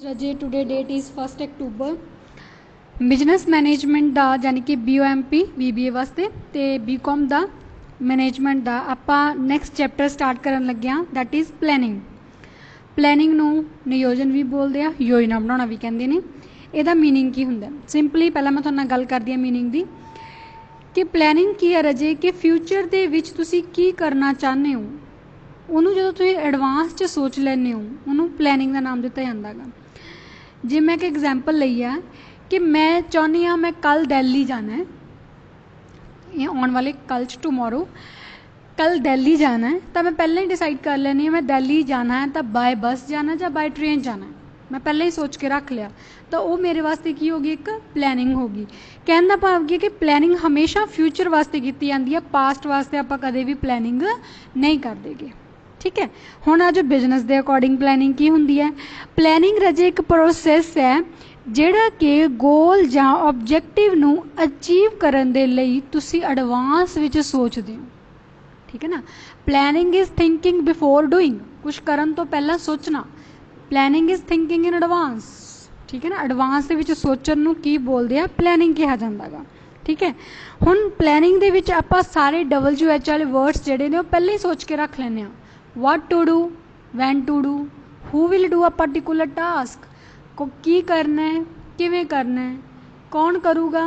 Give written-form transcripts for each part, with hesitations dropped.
Raje today that is 1 October. Business management का यानी कि BOMP BBA वास्ते तो BCom का मैनेजमेंट का आप नैक्सट चैप्टर स्टार्ट करन लगे हाँ, दैट इज़ प्लैनिंग। प्लैनिंग नूं नियोजन भी बोलते हैं, योजना बनाना भी कहते हैं। ਇਹਦਾ मीनिंग की हुंदा सिंपली पहला मैं तुहाडे नाल गल करदी हां मीनिंग दी कि प्लैनिंग की है रजे कि फ्यूचर दे विच तुसीं की करना चाहते हो ਉਹਨੂੰ ਜਦੋਂ ਤੁਸੀਂ ਐਡਵਾਂਸ 'ਚ ਸੋਚ ਲੈਂਦੇ ਹੋ ਉਹਨੂੰ ਪਲੈਨਿੰਗ ਦਾ ਨਾਮ ਦਿੱਤਾ ਜਾਂਦਾ ਗਾ। ਜੇ ਮੈਂ ਇੱਕ ਐਗਜ਼ਾਮਪਲ ਲਈ ਆ ਕਿ ਮੈਂ ਚਾਹੁੰਦੀ ਹਾਂ ਮੈਂ ਕੱਲ੍ਹ ਦਿੱਲੀ ਜਾਣਾ ਹੈ, ਇਹ ਆਉਣ ਵਾਲੇ ਕੱਲ੍ਹ 'ਚ ਟਮੋਰੋ ਕੱਲ੍ਹ ਦਿੱਲੀ ਜਾਣਾ ਹੈ ਤਾਂ ਮੈਂ ਪਹਿਲਾਂ ਹੀ ਡਿਸਾਈਡ ਕਰ ਲੈਂਦੀ ਹਾਂ ਮੈਂ ਦਿੱਲੀ ਜਾਣਾ ਹੈ ਤਾਂ ਬਾਏ ਬੱਸ ਜਾਣਾ ਜਾਂ ਬਾਏ ਟ੍ਰੇਨ ਜਾਣਾ ਹੈ, मैं पहले ही सोच के रख लिया तो वो मेरे वास्ते की होगी एक प्लैनिंग होगी। कहने का भाव की कि प्लैनिंग हमेशा फ्यूचर वास्ते की जाती है, पास्ट वास्ते आप कदे भी प्लैनिंग नहीं कर देंगे। ठीक है, हुण अज बिजनेस के अकॉर्डिंग प्लैनिंग की हुंदी है। प्लैनिंग रजे एक प्रोसैस है जिहड़ा कि गोल जां ऑब्जेक्टिव नूं अचीव करन दे लई तुसीं एडवांस विच सोचदे हो। ठीक है ना, planning is thinking before doing, कुछ करन तो पहला सोचना। Planning is thinking in advance. ठीक है ना, एडवांस दे विच सोचण नूं की बोलदे आ, प्लैनिंग कहा जांदा गा। ठीक है, हुण प्लैनिंग दे विच आपां सारे WH वाले वर्ड्स जिहड़े ने ओह पहले ही सोच के रख लैंदे आ। What to do, when to do, who will do a particular task, को की करना है, किवें करना है, कौन करूगा,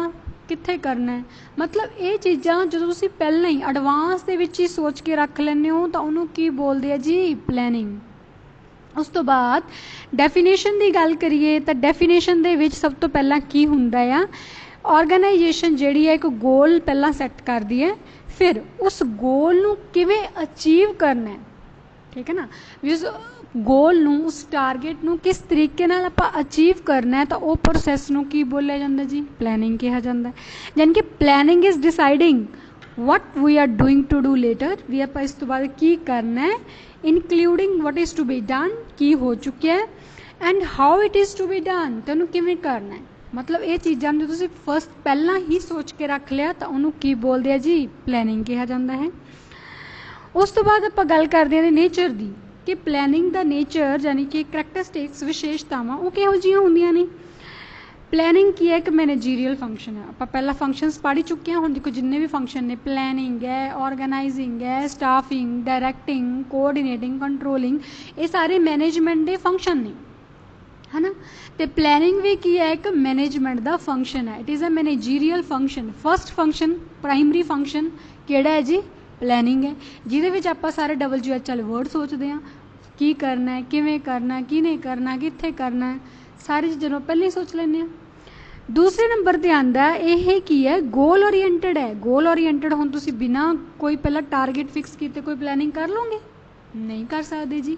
कित्थे करना है। मतलब ये चीज़ां जो तुसीं पहले ही एडवांस दे विच ही सोच के रख लैंदे हो तां उहनूं की बोलदे आ जी, प्लैनिंग। उस तो बाद डेफिनेशन की गल करिए तो डेफिनेशन दे विच सब तो पहला की हुंदा आ, ऑर्गेनाइजेशन जिहड़ी है एक गोल पहला सैट करदी है, फिर उस गोल नूं किवें अचीव करना है। ठीक है ना, उस गोल नूं उस टारगेट नूं किस तरीके नाल आपां अचीव करना है तो वो प्रोसैस नूं की बोलिया जांदा जी, प्लैनिंग कहा जांदा है। यानी कि planning is deciding what we are doing to do later, भी आप इस तो बाद की करना है, including what is to be done, की हो चुकिया है, and how it is to be done, तो उन्होंने किवें करना है। मतलब ये चीज़ां जो तुसीं फस्ट पहला ही सोच के रख लिया तो उन्होंने की बोलते हैं जी, प्लैनिंग कहा जाता है। उस तो बाद आप गल करते हैं नेचर की कि प्लैनिंग का नेचर यानी कि करैक्टरिस्टिक्स विशेषतावां वो किहो जिहियां हुंदियां ने। प्लैनिंग की है एक मैनेजीरियल फंक्शन है, आप पहला फंक्शनस पढ़ ही चुके हैं। हुण देखो जिन्ने भी फंक्शन ने, प्लैनिंग है, ऑर्गेनाइजिंग है, स्टाफिंग, डायरैक्टिंग, कोऑर्डिनेटिंग, कंट्रोलिंग, ये सारे मैनेजमेंट के फंक्शन ने, है ना। तो प्लैनिंग भी की है एक मैनेजमेंट का फंक्शन है, it is a managerial function. First function primary function किहड़ा है जी, प्लैनिंग है, जिहदे विच आपां सारे WH वाले वर्ड सोचते हैं, की करना है, किवें करना है, की नहीं करना, कित्थे करना है, सारी चीज़ों पहले ही सोच लेंगे हैं। दूसरे नंबर पर आंदा यह की है, गोल ओरीएंटेड है। गोल ओरीएंटेड हुण तुसीं बिना कोई पहला टारगेट फिक्स किए कोई प्लैनिंग कर लोगे, नहीं कर सकते जी।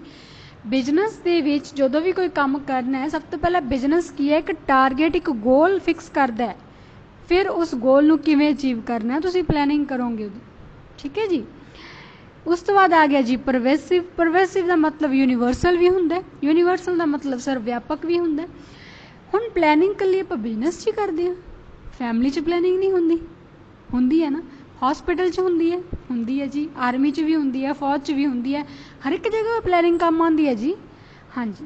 बिजनेस दे विच जदों भी कोई काम करना है, सब तो पहला बिजनेस की है एक टारगेट, एक गोल फिक्स करता है, फिर उस गोल नूं किवें अचीव करना है तुसीं प्लैनिंग करोगे। ठीक है जी। उस तो बाद आ गया जी परवेसिव। परवेसिव का मतलब यूनीवर्सल भी हुंदा है, यूनीवर्सल का मतलब सर्वव्यापक भी हुंदा है। हुण प्लैनिंग कल्ली आपां बिजनेस 'च करदे हां, फैमिली 'च प्लैनिंग नहीं हुंदी, हुंदी है ना, हॉस्पिटल 'च हुंदी है जी, आर्मी 'च भी हुंदी है, फौज 'च भी हुंदी है, हर एक जगह प्लैनिंग काम आती है जी। हाँ जी,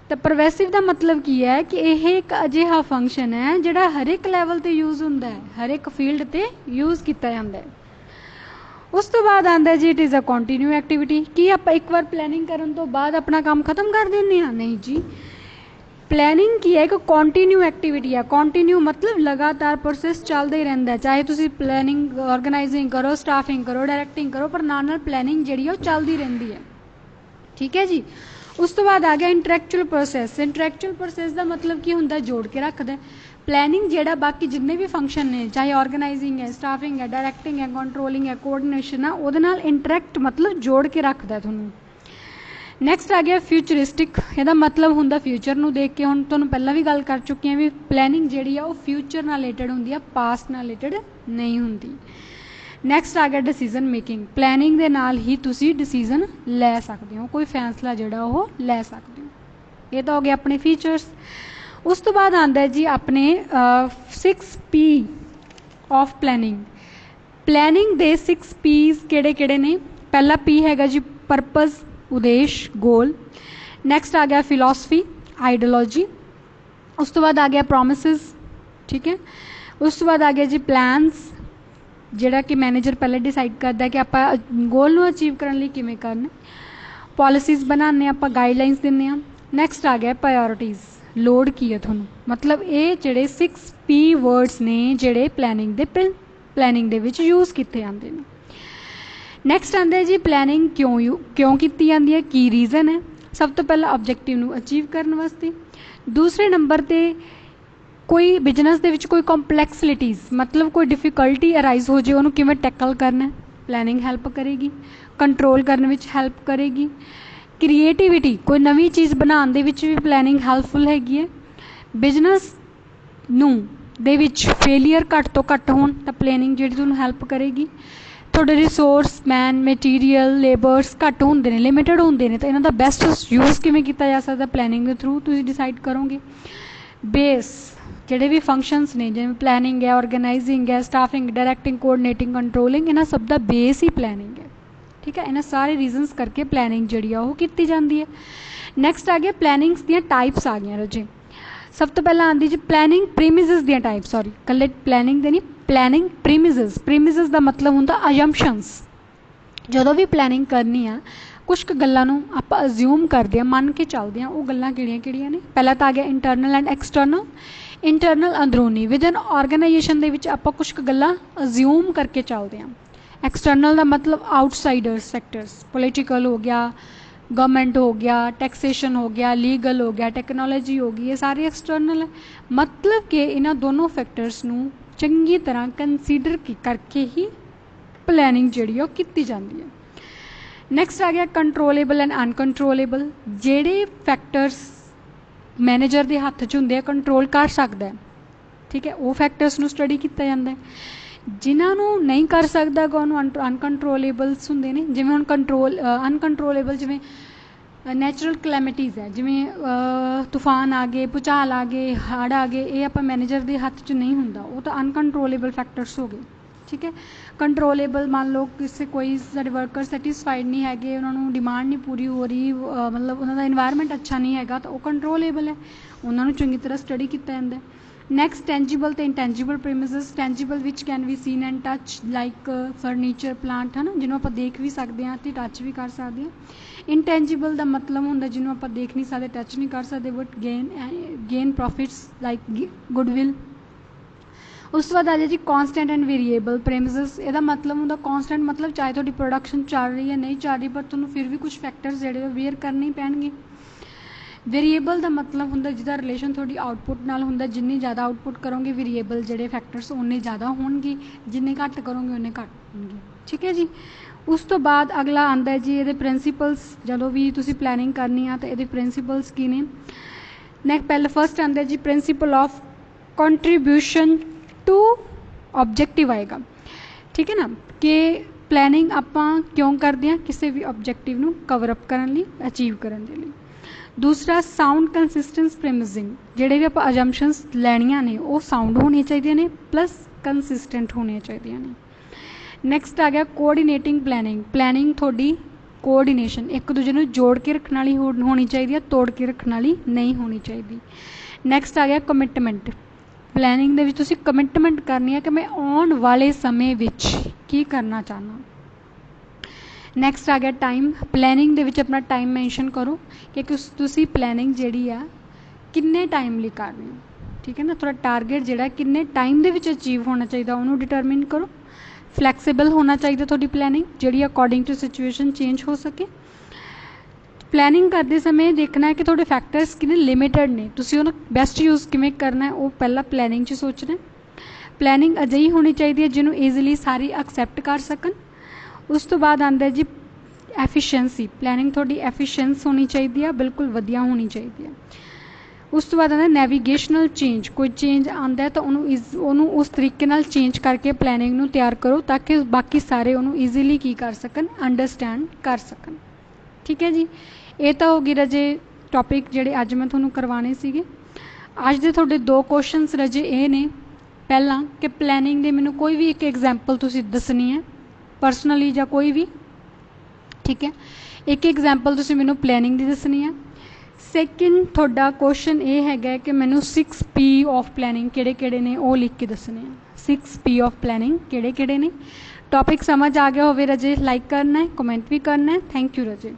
तो परवेसिव का मतलब की है कि यह एक अजिहा फंक्शन है जिहड़ा हर एक लैवल ते यूज़ हुंदा है, हर एक फील्ड ते यूज़ किया जाता है। उस तो बाद आंदा जी it is a continue activity. कि आप एक बार प्लैनिंग करन तो बाद अपना काम खत्म कर देने हैं, नहीं जी। प्लैनिंग की है एक कॉन्टीन्यू एक्टिविटी है। कॉन्टीन्यू मतलब लगातार प्रोसैस चलता ही रहता है, चाहे तुसीं प्लैनिंग ऑर्गेनाइजिंग करो, स्टाफिंग करो, डायरैक्टिंग करो, पर नाल प्लैनिंग जिहड़ी है चलती रहती है। ठीक है जी। उस तो बाद आ गया इंटरैक्चुअल प्रोसैस। इंटरैक्चुअल प्रोसैस का मतलब की होंदा, जोड़ के रखता है। प्लैनिंग जिहड़ा बाकी जिन्ने भी फंक्शन ने, चाहे ऑर्गेनाइजिंग है, स्टाफिंग है, डायरैक्टिंग है, कंट्रोलिंग है, कोऑर्डिनेशन है, उहदे नाल इंटरैक्ट मतलब जोड़ के रखता है तुहानूं। नैक्सट आ गया फ्यूचरिस्टिक। यदा मतलब होंदा फ्यूचर नूं देख के, हुण तुहानूं पहलां भी गल कर चुकी हैं भी प्लैनिंग जिहड़ी आ वो फ्यूचर नाल रिलेटेड हुंदी है, पास्ट नाल रिलेटेड नहीं हुंदी। नैक्सट आ गया डिसीजन मेकिंग। प्लैनिंग दे नाल ही तुसीं डिसीजन लै सकदे हो, कोई फैसला जिहड़ा वो लै सकदे हो। ये तो हो गए अपने फीचर्स। उस तो बाद आंदा है जी अपने 6P of planning. Planning they 6P's किहड़े किहड़े ने। पहला P हैगा जी परपज़, उद्देश, गोल। नैक्सट आ गया फिलॉसफी, आइडियोलॉजी, उस तो बाद आ गया प्रॉमिसेस, ठीक है। उस तो बाद आ गया जी प्लान्स, ਜਿਹੜਾ कि मैनेजर पहले डिसाइड करता है कि आप गोल ਨੂੰ अचीव करने ਲਈ ਕਿਵੇਂ ਕਰਨਾ। पॉलिसीज़ बनाने आप गाइडलाइंस ਦਿੰਦੇ ਆ। नैक्सट आ गया प्रायोरिटीज़, लोड की है ਤੁਹਾਨੂੰ, मतलब ये ਜਿਹੜੇ 6P वर्ड्स ने ਜਿਹੜੇ प्लैनिंग ਦੇ ਵਿੱਚ यूज़ ਕੀਤੇ ਜਾਂਦੇ ਨੇ। नैक्सट आंदा है जी प्लैनिंग क्यों की जाती है, की रीज़न है। सब तो पहला ऑब्जेक्टिव ਨੂੰ अचीव करने वास्ते। दूसरे नंबर ते कोई बिजनेस दे विच कोई कॉम्पलैक्सिटीज़, मतलब कोई डिफिकल्टी अराइज हो जाए उन्होंने किवें टैकल करना है, प्लैनिंग हैल्प करेगी। कंट्रोल करने विच हेल्प करेगी। क्रिएटिविटी, कोई नवी चीज़ बनाने दे विच भी प्लैनिंग हैल्पफुल हैगी है। बिजनेस नूं दे विच फेलियर घट तो घट होण तां प्लैनिंग जिहड़ी तुहानूं हैल्प करेगी। थोड़े रिसोर्स मैन मटीरियल लेबर्स घट होंदे ने, लिमिटेड होंदे ने, तो इन्हां दा बेस्ट यूज़ किवें कीता जा सकदा प्लैनिंग के थ्रू तुसीं डिसाइड करोगे। बेस ਜਿਹੜੇ भी फंक्शनस ने जिवें प्लैनिंग है, ऑर्गेनाइजिंग है, स्टाफिंग, डायरैक्टिंग, कोऑर्डिनेटिंग, कंट्रोलिंग, इन्हां सब दा बेस ही प्लैनिंग है, ठीक है। इन्हां सारे रीजनस करके प्लैनिंग जिहड़ी आ ओह कीती जांदी है। नैक्सट आ गया प्लैनिंग्स दियां टाइप्स आ गई राजे। सब तो पहला आंदी जी प्लैनिंग प्रीमिसेस दियां टाइप, सॉरी कल्ले प्लैनिंग दे नहीं, प्लैनिंग प्रीमिसेस। प्रीमिसेस दा मतलब हुंदा अजम्पशनस। जदों भी प्लैनिंग करनी आ कुछ क गल्लां नूं आपां अज्यूम करदे आ, मन के चलदे आ, ओह गल्लां किहड़ियां-किहड़ियां ने। पहला तो आ गया इंटरनल एंड एक्सटर्नल। इंटरनल अंदरूनी, विद इन ऑर्गेनाइजेशन दे विच आपां कुछ क गल्लां अज्यूम करके चलदे आ। एक्सटर्नल का मतलब आउटसाइडर सैक्टर्स, पोलिटिकल हो गया, गवर्नमेंट हो गया, टैक्सेशन हो गया, लीगल हो गया, टैक्नोलॉजी हो गई, ये सारे एक्सटर्नल है। मतलब कि इन्हां दोनों फैक्टर्स नूं चंगी तरह कंसीडर करके ही प्लैनिंग जिहड़ी ओह कीती जांदी है। नैक्सट आ गया कंट्रोलेबल एंड अनकंट्रोलेबल। जिहड़े फैक्टर्स मैनेजर के हत्थ च हुंदे कंट्रोल कर सकता है, ठीक है, वो फैक्टर्स नूं स्टडी किया जाता है। जिन्होंने नहीं कर सकता उन्होंने अनकंट्रोलेबल्स होंगे ने, जिमें हम कंट्रोल अनकंट्रोलेबल जिमें नैचुरल कलैमिटीज़ है, जिमें तूफान आ गए, भूचाल आ गए, हड़ आ गए, ये आप मैनेजर के हत्थ च नहीं होंदा, वो तो अनकंट्रोलेबल फैक्टर्स हो गए, ठीक है। कंट्रोलेबल मान लो किसी कोई साडे वर्कर सैटिस्फाइड नहीं है, उन्होंने डिमांड नहीं पूरी हो रही, मतलब उन्होंने इन्वायरमेंट अच्छा नहीं है, तो वो कंट्रोलेबल है, उन्होंने चंगी तरह स्टडी किया जाता है। नैक्सट टेंजिबल तो intangible premises. Tangible which can be seen and touch, like furniture, plant, है ना, जिन्होंने आप देख भी सकते हैं तो टच भी कर सकते हैं। इंटेंजिबल का मतलब होंगे जिन्होंने आप देख नहीं सकते, टच नहीं कर सकते, but gain profits like goodwill. उस बाद आ जाए जी कॉन्सटेंट एंड वेरीएबल प्रेमिसेस। यदा मतलब होंगे कॉन्सटेंट मतलब चाहे थोड़ी प्रोडक्शन चल रही है नहीं चल रही, पर तुहानूं फिर भी कुछ फैक्टर्स जिहड़े वेयर करने ही पैणगे। वेरीएबल का मतलब होंगे जिसका रिलेशन थोड़ी आउटपुट नाल होंगे, जिन्नी ज़्यादा आउटपुट करोगे वेरीएबल जिहड़े फैक्टर्स उन्ने ज़्यादा होणगे, जिन्ने घट करोगे उन्ने घट होणगे, ठीक है जी। उस तो बाद अगला आंदा है जी ये प्रिंसीपल्स। जदों भी तुसीं प्लैनिंग करनी आ तो ये प्रिंसीपल्स की ने। नैक्सट पहले फर्स्ट आंदा है जी principle of contribution to objective आएगा, ठीक है ना, कि प्लैनिंग आपां क्यों करते हैं, किसी भी ऑब्जेक्टिव नूं कवर अप करने लई, अचीव करने के लिए। दूसरा साउंड कंसिस्टेंस प्रीमिसिंग, जिहड़े भी आपां अजम्पशनस लैणियां ने वो साउंड होनी चाहिए ने, प्लस कंसिस्टेंट होनी चाहिए ने। नैक्सट आ गया कोआर्डिनेटिंग प्लैनिंग। प्लैनिंग थोड़ी कोआर्डिनेशन एक दूजे नूं जोड़ के रखने वाली होनी चाहिए, तोड़ के रखने वाली नहीं होनी चाहिए। नैक्सट आ गया कमिटमेंट। प्लैनिंग दे विच तुसीं कमिटमेंट करनी है कि मैं आने वाले समय विच की करना चाहना। नैक्सट आ गया टाइम। प्लैनिंग दे विच अपना टाइम मैंशन करो कि तुसीं प्लैनिंग जिहड़ी आ किन्ने टाइम लई कर रहे हो, ठीक है ना, थोड़ा टारगेट जिहड़ा किन्ने टाइम दे विच अचीव होना चाहिए उन्होंने डिटरमिन करो। फ्लैक्सीबल होना चाहिए थोड़ी प्लैनिंग जिहड़ी अकॉर्डिंग टू सिचुएशन चेंज हो सके। प्लैनिंग करते समय देखना है कि थोड़े फैक्टर्स किन्ने लिमिटेड ने, तुसीं उहदा बेस्ट यूज़ किवें करना है वो पहला प्लैनिंग च सोचना है। प्लैनिंग अजिही होनी चाहिए जिन्हों ईजिली सारी एक्सैप्ट कर सकन। उस तो बाद आंदा है जी एफिशिएंसी। प्लैनिंग थोड़ी एफिशिएंस होनी चाहिए है, बिल्कुल वधिया होनी चाहिए है। उस तो बाद आंदा नैविगेशनल चेंज। कोई चेंज आंदा है तो उन्होंने उस तरीके नाल चेंज करके प्लैनिंग नूं तैयार करो ताकि बाकी सारे उन्होंने ईजिली की कर सकन, अंडरस्टैंड कर सकन, ठीक है जी। ये तो होगी रजे टॉपिक जिहड़े अज मैं तुहानूं करवाने सीगे। अज दे तुहाडे दो क्वेश्चनस रजे ये ने, पहला कि प्लैनिंग दे मैनूं कोई भी एक एग्जाम्पल तुसीं दसनी है परसनली या कोई भी, ठीक है, एक एग्जाम्पल तुसीं मैनूं प्लैनिंग दी दसनी है। ਸੈਕਿੰਡ ਤੁਹਾਡਾ ਕੁਐਸਚਨ ਇਹ ਹੈਗਾ ਕਿ ਮੈਨੂੰ 6P ਆਫ ਪਲੈਨਿੰਗ ਕਿਹੜੇ ਕਿਹੜੇ ਨੇ ਉਹ ਲਿਖ ਕੇ ਦੱਸਣੇ ਆ। 6P ਆਫ ਪਲੈਨਿੰਗ ਕਿਹੜੇ ਕਿਹੜੇ ਨੇ। ਟੌਪਿਕ ਸਮਝ ਆ ਗਿਆ ਹੋਵੇ ਰਜੇ, ਲਾਈਕ ਕਰਨਾ ਹੈ, ਕਮੈਂਟ ਵੀ ਕਰਨਾ ਹੈ। Thank you ਰਜੇ।